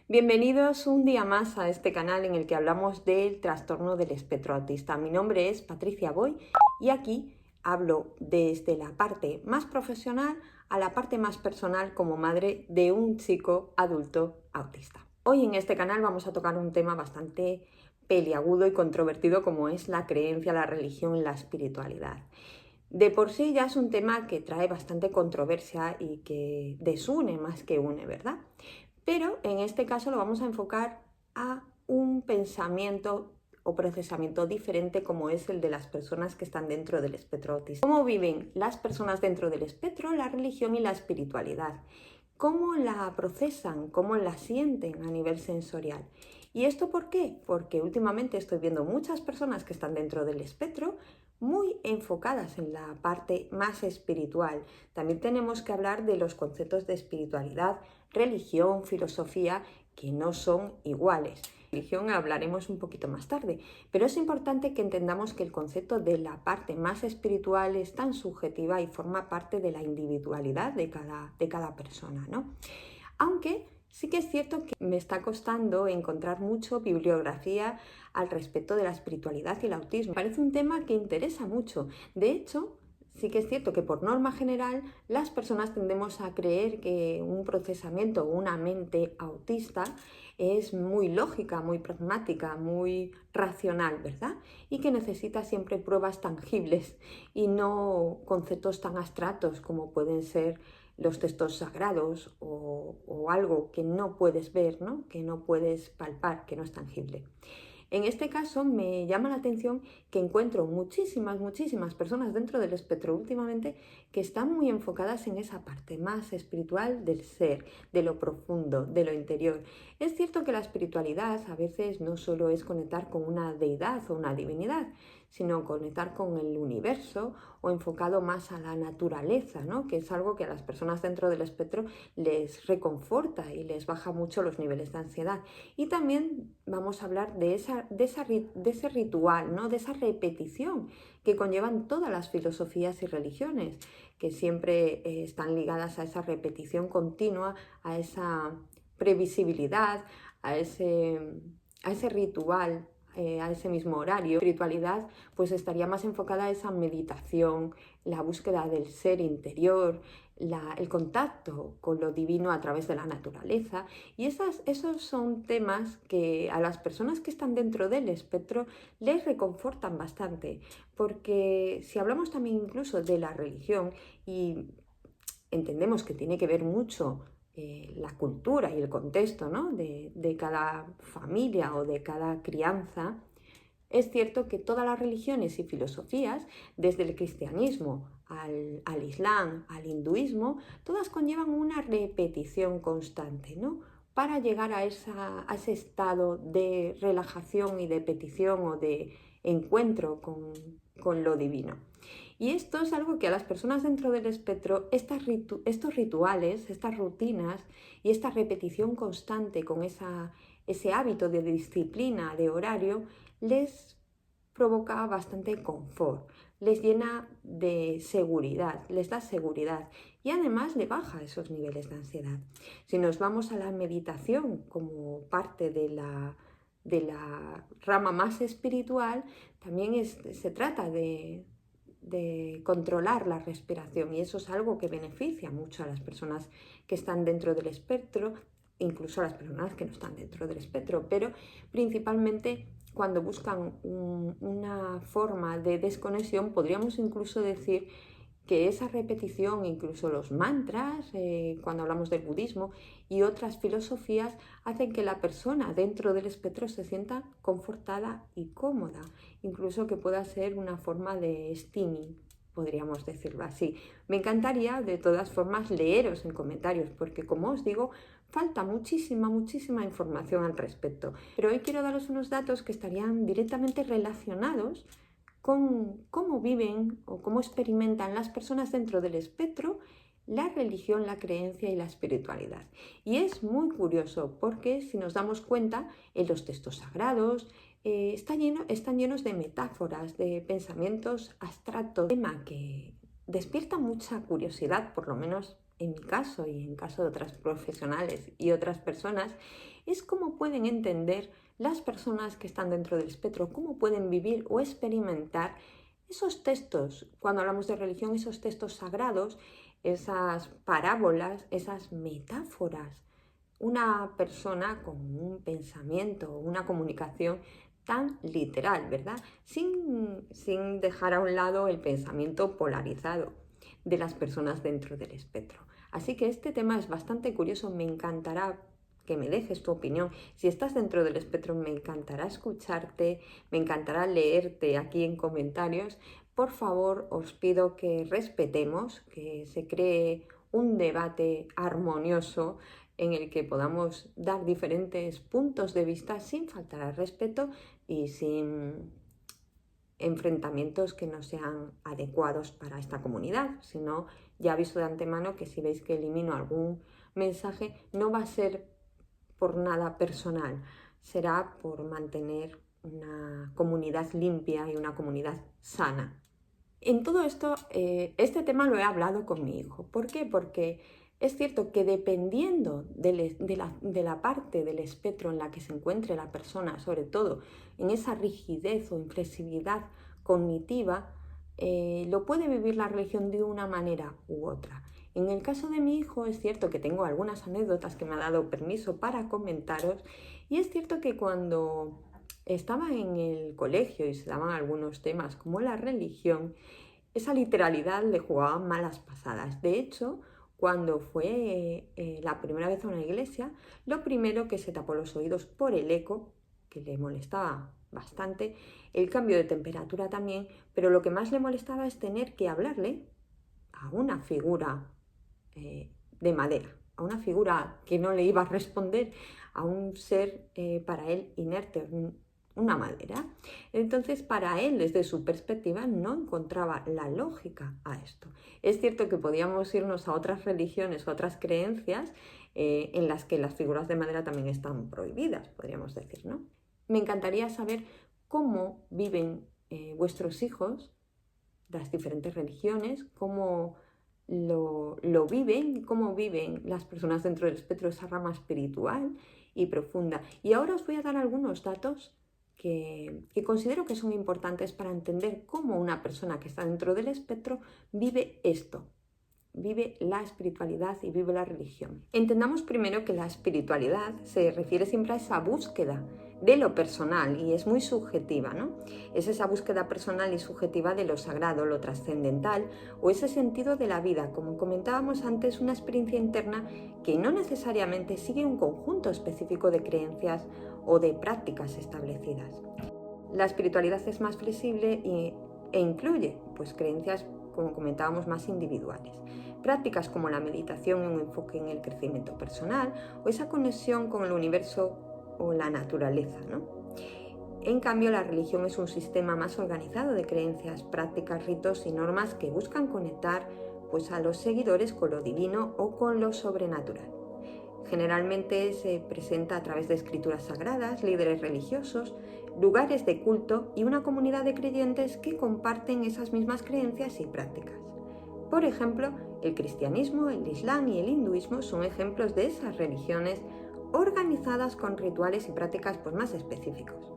Bienvenidos un día más a este canal en el que hablamos del trastorno del espectro autista. Mi nombre es Patricia Boy y aquí hablo desde la parte más profesional a la parte más personal como madre de un chico adulto autista. Hoy en este canal vamos a tocar un tema bastante peliagudo y controvertido como es la creencia, la religión y la espiritualidad. De por sí ya es un tema que trae bastante controversia y que desune más que une, ¿verdad? Pero en este caso lo vamos a enfocar a un pensamiento o procesamiento diferente como es el de las personas que están dentro del espectro autista. ¿Cómo viven las personas dentro del espectro, la religión y la espiritualidad? ¿Cómo la procesan? ¿Cómo la sienten a nivel sensorial? ¿Y esto por qué? Porque últimamente estoy viendo muchas personas que están dentro del espectro muy enfocadas en la parte más espiritual. También tenemos que hablar de los conceptos de espiritualidad, religión, filosofía, que no son iguales. Religión hablaremos un poquito más tarde, pero es importante que entendamos que el concepto de la parte más espiritual es tan subjetiva y forma parte de la individualidad de cada persona, ¿no? Aunque sí que es cierto que me está costando encontrar mucho bibliografía al respecto de la espiritualidad y el autismo. Parece un tema que interesa mucho. De hecho, sí que es cierto que por norma general las personas tendemos a creer que un procesamiento o una mente autista es muy lógica, muy pragmática, muy racional, ¿verdad? Y que necesita siempre pruebas tangibles y no conceptos tan abstractos como pueden ser los textos sagrados o algo que no puedes ver, ¿no? Que no puedes palpar, que no es tangible. En este caso me llama la atención que encuentro muchísimas personas dentro del espectro últimamente que están muy enfocadas en esa parte más espiritual del ser, de lo profundo, de lo interior. Es cierto que la espiritualidad a veces no solo es conectar con una deidad o una divinidad, sino conectar con el universo o enfocado más a la naturaleza, ¿no? Que es algo que a las personas dentro del espectro les reconforta y les baja mucho los niveles de ansiedad. Y también vamos a hablar de ese ritual, ¿no? De esa repetición que conllevan todas las filosofías y religiones, que siempre están ligadas a esa repetición continua, a esa previsibilidad, a ese ritual, a ese mismo horario. La espiritualidad pues estaría más enfocada a esa meditación, la búsqueda del ser interior, el contacto con lo divino a través de la naturaleza, y esos son temas que a las personas que están dentro del espectro les reconfortan bastante, porque si hablamos también incluso de la religión y entendemos que tiene que ver mucho la cultura y el contexto, ¿no? de cada familia o de cada crianza. Es cierto que todas las religiones y filosofías, desde el cristianismo al islam, al hinduismo, todas conllevan una repetición constante, ¿no? Para llegar a ese estado de relajación y de petición o de encuentro con lo divino. Y esto es algo que a las personas dentro del espectro, estos rituales, estas rutinas y esta repetición constante con ese hábito de disciplina, de horario, les provoca bastante confort, les llena de seguridad, les da seguridad y además le baja esos niveles de ansiedad. Si nos vamos a la meditación como parte de la rama más espiritual, también se trata de controlar la respiración, y eso es algo que beneficia mucho a las personas que están dentro del espectro, incluso a las personas que no están dentro del espectro, pero principalmente cuando buscan una forma de desconexión, podríamos incluso decir que esa repetición, incluso los mantras, cuando hablamos del budismo y otras filosofías, hacen que la persona dentro del espectro se sienta confortada y cómoda, incluso que pueda ser una forma de steaming, podríamos decirlo así. Me encantaría de todas formas leeros en comentarios, porque como os digo, falta muchísima información al respecto. Pero hoy quiero daros unos datos que estarían directamente relacionados con cómo viven o cómo experimentan las personas dentro del espectro la religión, la creencia y la espiritualidad. Y es muy curioso porque si nos damos cuenta, en los textos sagrados están llenos de metáforas, de pensamientos abstractos, tema que despierta mucha curiosidad, por lo menos en mi caso y en caso de otras profesionales y otras personas, es cómo pueden entender las personas que están dentro del espectro, cómo pueden vivir o experimentar esos textos, cuando hablamos de religión, esos textos sagrados, esas parábolas, esas metáforas. Una persona con un pensamiento, una comunicación tan literal, ¿verdad? Sin dejar a un lado el pensamiento polarizado de las personas dentro del espectro. Así que este tema es bastante curioso, me encantará que me dejes tu opinión. Si estás dentro del espectro, me encantará escucharte, me encantará leerte aquí en comentarios. Por favor, os pido que respetemos, que se cree un debate armonioso en el que podamos dar diferentes puntos de vista sin faltar al respeto y sin enfrentamientos que no sean adecuados para esta comunidad. Si no, ya aviso de antemano que si veis que elimino algún mensaje, no va a ser por nada personal, será por mantener una comunidad limpia y una comunidad sana. En todo esto, este tema lo he hablado con mi hijo. ¿Por qué? Porque es cierto que dependiendo de la parte del espectro en la que se encuentre la persona, sobre todo en esa rigidez o inflexibilidad cognitiva, lo puede vivir la religión de una manera u otra. En el caso de mi hijo es cierto que tengo algunas anécdotas que me ha dado permiso para comentaros, y es cierto que cuando estaba en el colegio y se daban algunos temas como la religión, esa literalidad le jugaba malas pasadas. De hecho, cuando fue la primera vez a una iglesia, lo primero que se tapó los oídos por el eco, que le molestaba bastante, el cambio de temperatura también, pero lo que más le molestaba es tener que hablarle a una figura de madera, a una figura que no le iba a responder, a un ser para él inerte, una madera. Entonces, para él, desde su perspectiva, no encontraba la lógica a esto. Es cierto que podíamos irnos a otras religiones o otras creencias en las que las figuras de madera también están prohibidas, podríamos decir, ¿no? Me encantaría saber cómo viven vuestros hijos las diferentes religiones, cómo lo viven, cómo viven las personas dentro del espectro, esa rama espiritual y profunda. Y ahora os voy a dar algunos datos que considero que son importantes para entender cómo una persona que está dentro del espectro vive esto, vive la espiritualidad y vive la religión. Entendamos primero que la espiritualidad se refiere siempre a esa búsqueda de lo personal y es muy subjetiva, ¿no? Es esa búsqueda personal y subjetiva de lo sagrado, lo trascendental o ese sentido de la vida, como comentábamos antes, una experiencia interna que no necesariamente sigue un conjunto específico de creencias o de prácticas establecidas. La espiritualidad es más flexible e incluye pues creencias, como comentábamos, más individuales. Prácticas como la meditación y un enfoque en el crecimiento personal o esa conexión con el universo o la naturaleza, ¿no? En cambio, la religión es un sistema más organizado de creencias, prácticas, ritos y normas que buscan conectar pues, a los seguidores con lo divino o con lo sobrenatural. Generalmente se presenta a través de escrituras sagradas, líderes religiosos, lugares de culto y una comunidad de creyentes que comparten esas mismas creencias y prácticas. Por ejemplo, el cristianismo, el islam y el hinduismo son ejemplos de esas religiones organizadas con rituales y prácticas pues, más específicos.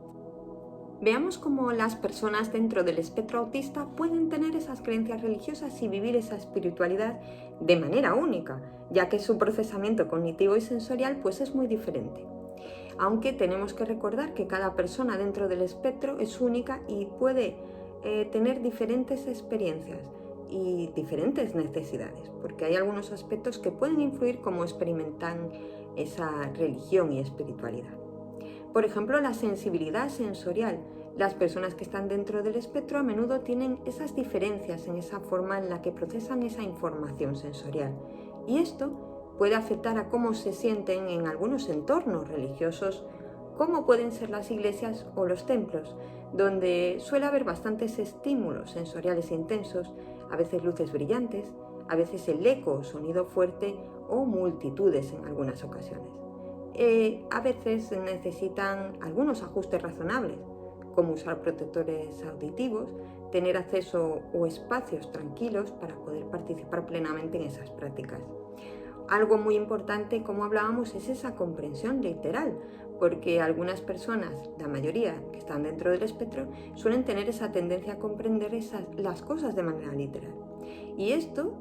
Veamos cómo las personas dentro del espectro autista pueden tener esas creencias religiosas y vivir esa espiritualidad de manera única, ya que su procesamiento cognitivo y sensorial pues es muy diferente. Aunque tenemos que recordar que cada persona dentro del espectro es única y puede tener diferentes experiencias y diferentes necesidades, porque hay algunos aspectos que pueden influir cómo experimentan esa religión y espiritualidad. Por ejemplo, la sensibilidad sensorial. Las personas que están dentro del espectro a menudo tienen esas diferencias en esa forma en la que procesan esa información sensorial. Y esto puede afectar a cómo se sienten en algunos entornos religiosos, como pueden ser las iglesias o los templos, donde suele haber bastantes estímulos sensoriales intensos, a veces luces brillantes, a veces el eco o sonido fuerte o multitudes en algunas ocasiones. A veces necesitan algunos ajustes razonables, como usar protectores auditivos, tener acceso o espacios tranquilos para poder participar plenamente en esas prácticas. algo muy importante, como hablábamos, es esa comprensión literal, porque algunas personas, la mayoría que están dentro del espectro, suelen tener esa tendencia a comprender las cosas de manera literal. Y esto,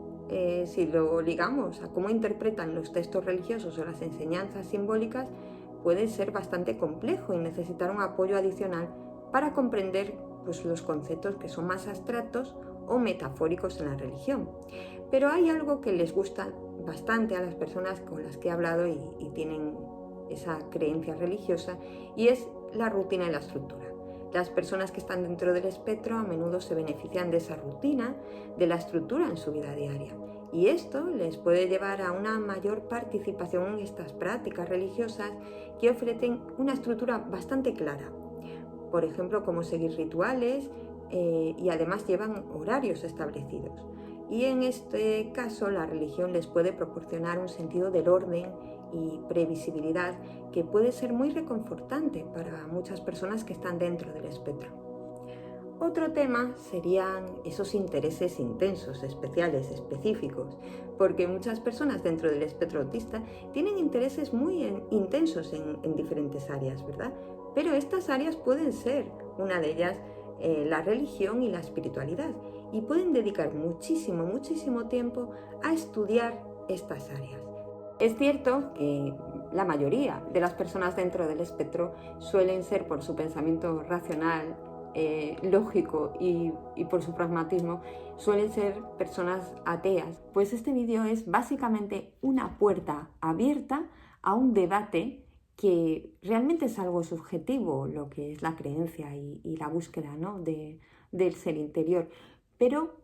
si lo ligamos a cómo interpretan los textos religiosos o las enseñanzas simbólicas, puede ser bastante complejo y necesitar un apoyo adicional para comprender pues, los conceptos que son más abstractos o metafóricos en la religión. Pero hay algo que les gusta bastante a las personas con las que he hablado y tienen esa creencia religiosa, y es la rutina y la estructura. Las personas que están dentro del espectro a menudo se benefician de esa rutina, de la estructura en su vida diaria, y esto les puede llevar a una mayor participación en estas prácticas religiosas que ofrecen una estructura bastante clara. Por ejemplo, cómo seguir rituales y además llevan horarios establecidos. Y en este caso la religión les puede proporcionar un sentido del orden y previsibilidad que puede ser muy reconfortante para muchas personas que están dentro del espectro. Otro tema serían esos intereses intensos, especiales, específicos, porque muchas personas dentro del espectro autista tienen intereses muy intensos en diferentes áreas, ¿verdad? Pero estas áreas pueden ser, una de ellas, la religión y la espiritualidad, y pueden dedicar muchísimo tiempo a estudiar estas áreas. Es cierto que la mayoría de las personas dentro del espectro suelen ser, por su pensamiento racional, lógico y por su pragmatismo, suelen ser personas ateas. Pues este vídeo es básicamente una puerta abierta a un debate que realmente es algo subjetivo, lo que es la creencia y la búsqueda, ¿no?, del ser interior. Pero,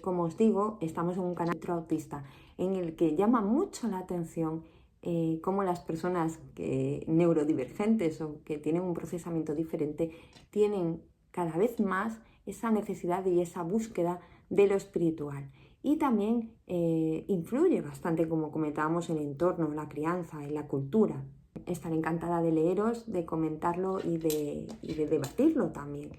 como os digo, estamos en un canal autista en el que llama mucho la atención cómo las personas neurodivergentes o que tienen un procesamiento diferente tienen cada vez más esa necesidad y esa búsqueda de lo espiritual. Y también influye bastante, como comentábamos, el entorno, la crianza y la cultura. Estaré encantada de leeros, de comentarlo y de debatirlo también.